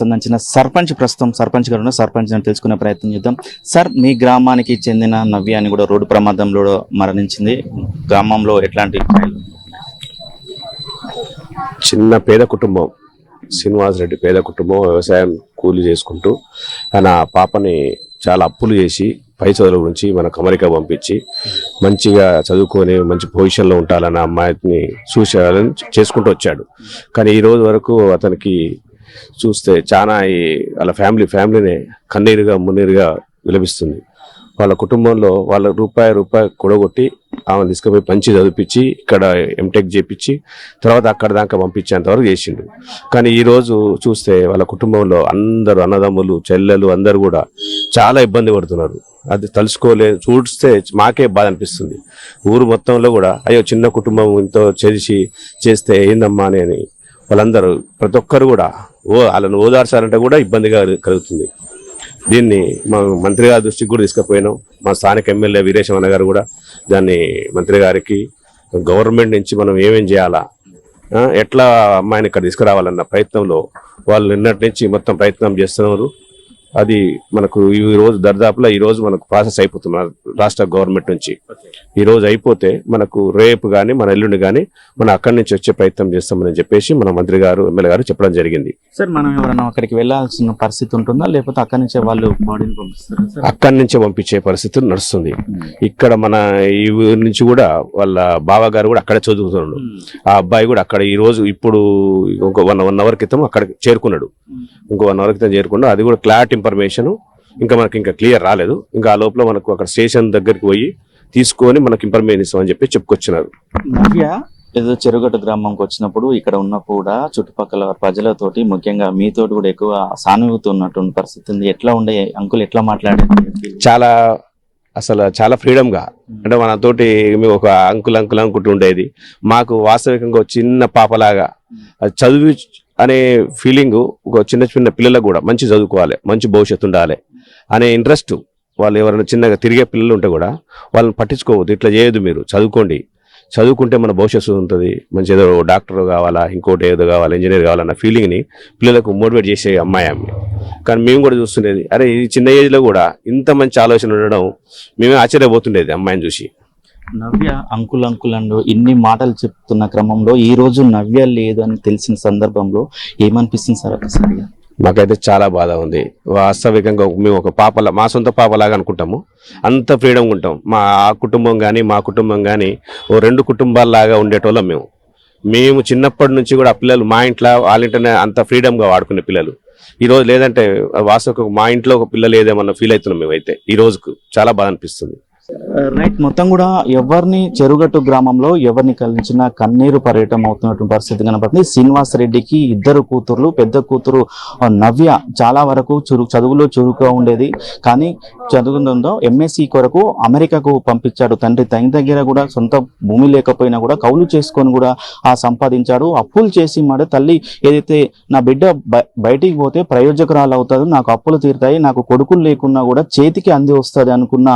సంబంధించిన సర్పంచ్ ప్రస్తుతం సర్పంచ్ గారు సర్పంచ్ అని తెలుసుకునే ప్రయత్నం చేద్దాం. సార్, మీ గ్రామానికి చెందిన నవ్య అని కూడా రోడ్డు ప్రమాదంలో మరణించింది. గ్రామంలో ఎట్లాంటి చిన్న పేద కుటుంబం, శ్రీనివాస్ రెడ్డి పేద కుటుంబం, వ్యవసాయం కూలి చేసుకుంటూ తన పాపని చాలా అప్పులు చేసి పై చదువుల గురించి మనకు అమెరికా పంపించి మంచిగా చదువుకొని మంచి పొజిషన్లో ఉంటాలన్న అమ్మాయిని చూసేయాలని చేసుకుంటూ వచ్చాడు. కానీ ఈ రోజు వరకు అతనికి చూస్తే చాలా వాళ్ళ ఫ్యామిలీనే కన్నీరుగా మున్నీరుగా విలపిస్తుంది. వాళ్ళ కుటుంబంలో వాళ్ళ రూపాయి కూడగొట్టి ఆమె తీసుకుపోయి పంచి చదివిపించి ఇక్కడ ఎంటెక్ చేపించి తర్వాత అక్కడ దాకా పంపించేంత వరకు చేసిండు. కానీ ఈరోజు చూస్తే వాళ్ళ కుటుంబంలో అందరూ అన్నదమ్ములు చెల్లెలు అందరూ కూడా చాలా ఇబ్బంది పడుతున్నారు. అది చూస్తే మాకే బాధ అనిపిస్తుంది. ఊరు మొత్తంలో కూడా అయ్యో చిన్న కుటుంబం ఇంతో చేస్తే ఏందమ్మా అని వాళ్ళందరూ ప్రతి ఒక్కరు కూడా వాళ్ళని ఓదార్చాలంటే కూడా ఇబ్బందిగా కలుగుతుంది. దీన్ని మా మంత్రి గారి దృష్టికి కూడా తీసుకుపోయినాం. మా స్థానిక ఎమ్మెల్యే వీరేశమన్న గారు కూడా దాన్ని మంత్రి గారికి గవర్నమెంట్ నుంచి మనం ఏమేం చేయాలా, ఎట్లా అమ్మాయిని ఇక్కడ తీసుకురావాలన్న ప్రయత్నంలో వాళ్ళు నిన్నటి నుంచి మొత్తం ప్రయత్నం చేస్తున్నారు. అది మనకు ఈ రోజు దర్దాపులో ఈ రోజు మనకు ప్రాసెస్ అయిపోతున్నారు రాష్ట్ర గవర్నమెంట్ నుంచి. ఈ రోజు అయిపోతే మనకు రేపు కానీ మన ఎల్లుండి కానీ మనం అక్కడి నుంచి వచ్చే ప్రయత్నం చేస్తామని చెప్పేసి మన మంత్రి గారు ఎమ్మెల్యే గారు చెప్పడం జరిగింది. సార్, మనం ఎవరైనా అక్కడికి వెళ్ళాల్సిన పరిస్థితి ఉంటుందా, లేకపోతే అక్కడి నుంచే వాళ్ళు బాడీని పంపిస్తారా? అక్కడి నుంచే పంపించే పరిస్థితి నడుస్తుంది. ఇక్కడ మన ఈ ఊరి నుంచి కూడా వాళ్ళ బావగారు కూడా అక్కడే చదువుతున్నాడు. ఆ అబ్బాయి కూడా అక్కడ ఈ రోజు ఇప్పుడు ఇంకో 1 అవర్ క్రితం అక్కడ చేరుకున్నాడు. ఇంకో 1 అవర్ క్రితం చేరుకున్నాడు. అది కూడా క్లారిటీ ఇన్ఫర్మేషన్ మనకి ఇంకా క్లియర్ రాలేదు. ఇంకా ఆ లోపల మనకు అక్కడ స్టేషన్ దగ్గరికి పోయి తీసుకొని మనకి ఇన్ఫర్మేషన్ ఇస్తామని చెప్పి చెప్పుకొచ్చినారు. నవ్య ఏదో చెరుగట్టు గ్రామంకి వచ్చినప్పుడు ఇక్కడ ఉన్న కూడా చుట్టుపక్కల ప్రజలతోటి ముఖ్యంగా మీతోటి కూడా ఎక్కువ సానుభూతి ఉన్నటువంటి పరిస్థితి ఉంది. ఎట్లా ఉండే అంకుల్, ఎట్లా మాట్లాడేది? చాలా ఫ్రీడమ్ గా, అంటే మనతోటి ఒక అంకుల్ అనుకుంటూ ఉండేది. మాకు వాస్తవికంగా చిన్న పాపలాగా చదువు అనే ఫీలింగ్ ఒక చిన్న పిల్లలకు కూడా మంచి చదువుకోవాలి, మంచి భవిష్యత్తు ఉండాలి అనే ఇంట్రెస్ట్. వాళ్ళు ఎవరైనా చిన్నగా తిరిగే పిల్లలు ఉంటే కూడా వాళ్ళని పట్టించుకోవద్దు, ఇట్లా చేయొద్దు, మీరు చదువుకుంటే మన భవిష్యత్తు ఉంటుంది, మంచి ఏదో డాక్టర్ కావాలా, ఇంకోటి ఏదో కావాలా, ఇంజనీర్ కావాలన్న ఫీలింగ్ని పిల్లలకు మోటివేట్ చేసే అమ్మాయి ఆమె. కానీ మేము కూడా చూస్తుండేది, అరే ఈ చిన్న ఏజ్లో కూడా ఇంత మంచి ఆలోచన ఉండడం మేమే ఆశ్చర్యపోతుండేది అమ్మాయిని చూసి. నవ్య అంకుల్ అంటూ ఇన్ని మాటలు చెప్తున్న క్రమంలో ఈ రోజు నవ్య లేదు అని తెలిసిన సందర్భంలో ఏమనిపిస్తుంది సార్? ఒకసారి మాకైతే చాలా బాధ ఉంది. వాస్తవికంగా మేము ఒక మా సొంత పాపలాగా అనుకుంటాము, అంత ఫ్రీడమ్ ఉంటాం. మా కుటుంబం కానీ ఓ 2 కుటుంబాల్లాగా ఉండేటోళ్ళం మేము చిన్నప్పటి నుంచి కూడా ఆ పిల్లలు మా ఇంట్లో వాళ్ళింటనే అంత ఫ్రీడమ్గా వాడుకునే పిల్లలు. ఈ రోజు లేదంటే వాస్తవిక మా ఇంట్లో ఒక పిల్ల లేదేమన్నా ఫీల్ అవుతున్నాం మేమైతే. ఈ రోజుకు చాలా బాధ అనిపిస్తుంది. రైట్, మొత్తం కూడా ఎవరిని చెరుగట్టు గ్రామంలో ఎవరిని కలిసినా కన్నీరు పర్యటన అవుతున్నటువంటి పరిస్థితి కనపడుతుంది. శ్రీనివాస్ రెడ్డికి 2 కూతుర్లు, పెద్ద కూతురు నవ్య చాలా వరకు చదువులో చురుకుగా ఉండేది. కానీ చదువుతుందో ఎంఎస్సి కొరకు అమెరికాకు పంపించాడు తండ్రి. దగ్గర కూడా సొంత భూమి లేకపోయినా కూడా కౌలు చేసుకొని కూడా సంపాదించాడు. అప్పులు చేసి తల్లి ఏదైతే నా బిడ్డ బయటికి పోతే ప్రయోజకురాలు అవుతుంది, నాకు అప్పులు తీరుతాయి, నాకు కొడుకులు లేకున్నా కూడా చేతికి అంది వస్తుంది అనుకున్న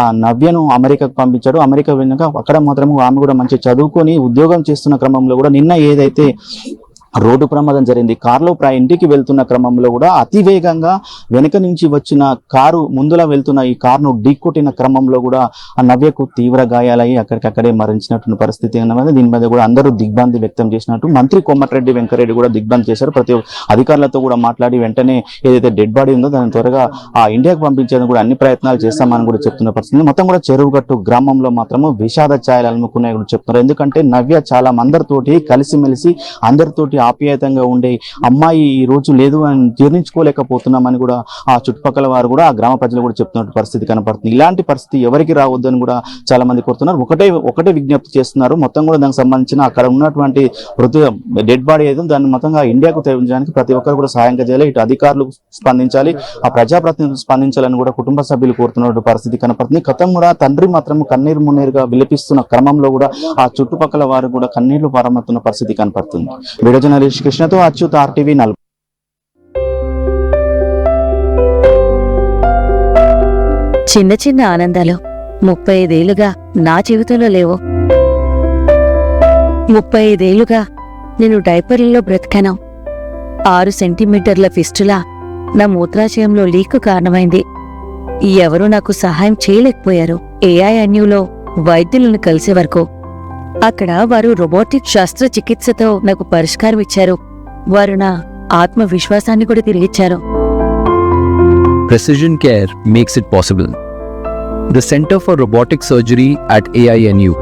ఆ నవ్యను అమెరికాకు పంపించాడు. అమెరికా వెళ్ళాక అక్కడ మాత్రం ఆమె కూడా మంచి చదువుకొని ఉద్యోగం చేస్తున్న క్రమంలో కూడా నిన్న ఏదైతే రోడ్డు ప్రమాదం జరిగింది, కారులో ఇంటికి వెళ్తున్న క్రమంలో కూడా అతివేగంగా వెనక నుంచి వచ్చిన కారు ముందులా వెళ్తున్న ఈ కారును ఢీకొట్టిన క్రమంలో కూడా ఆ నవ్యకు తీవ్ర గాయాలయ్యి అక్కడికక్కడే మరణించినటువంటి పరిస్థితి అన్నది. దీని మీద కూడా అందరూ దిగ్భ్రాంతి వ్యక్తం చేసినట్టు మంత్రి కోమటిరెడ్డి వెంకరెడ్డి కూడా దిగ్భ్రాంతి చేశారు. ప్రతి అధికారులతో కూడా మాట్లాడి వెంటనే ఏదైతే డెడ్ బాడీ ఉందో దాన్ని త్వరగా ఆ ఇండియాకు పంపించేందుకు కూడా అన్ని ప్రయత్నాలు చేస్తామని కూడా చెప్తున్న పరిస్థితి. మొత్తం కూడా చెరువుగట్టు గ్రామంలో మాత్రము విషాద ఛాయలు అలుముకున్నాయి కూడా చెప్తున్నారు. ఎందుకంటే నవ్య చాలా అందరితోటి కలిసిమెలిసి అందరితోటి ఆప్యాయతంగా ఉండే అమ్మాయి ఈ రోజు లేదు అని జీర్ణించుకోలేకపోతున్నామని కూడా ఆ చుట్టుపక్కల వారు కూడా ఆ గ్రామ ప్రజలు కూడా చెప్తున్న పరిస్థితి కనపడుతుంది. ఇలాంటి పరిస్థితి ఎవరికి రావద్దు అని కూడా చాలా మంది కోరుతున్నారు. ఒకటే విజ్ఞప్తి చేస్తున్నారు. మొత్తం కూడా దానికి సంబంధించిన అక్కడ ఉన్నటువంటి డెడ్ బాడీ ఏదో దాన్ని మొత్తంగా ఇండియాకు తెరించడానికి ప్రతి ఒక్కరు కూడా సహాయంగా చేయాలి. ఇటు అధికారులు స్పందించాలి, ఆ ప్రజాప్రతినిధులు స్పందించాలని కూడా కుటుంబ సభ్యులు కోరుతున్న పరిస్థితి కనపడుతుంది. గతం కూడా తండ్రి మాత్రం కన్నీరు మున్నీరుగా విలపిస్తున్న క్రమంలో కూడా ఆ చుట్టుపక్కల వారు కూడా కన్నీళ్లు పారమవుతున్న పరిస్థితి కనపడుతుంది. వీడియో జర్నలిస్ట్ కృష్ణతో అచ్యుత్, RTV 4. చిన్న చిన్న ఆనందాలు 35 ఏళ్లుగా నా జీవితంలో లేవు. 35 ఏళ్లుగా నేను డైపర్లలో బ్రతికాను. 6 సెంటీమీటర్ల ఫిస్టులా నా మూత్రాశయంలో లీక్ కారణమైంది. ఎవరూ నాకు సహాయం చేయలేకపోయారు. AINUలో వైద్యులను కలిసే వరకు. అక్కడ వారు రోబోటిక్ శస్త్రచికిత్సతో నాకు పరిష్కారం ఇచ్చారు. వారు నా ఆత్మవిశ్వాసాన్ని కూడా తిరిగిచ్చారు. Precision care makes it possible. The Center for Robotic Surgery at AINU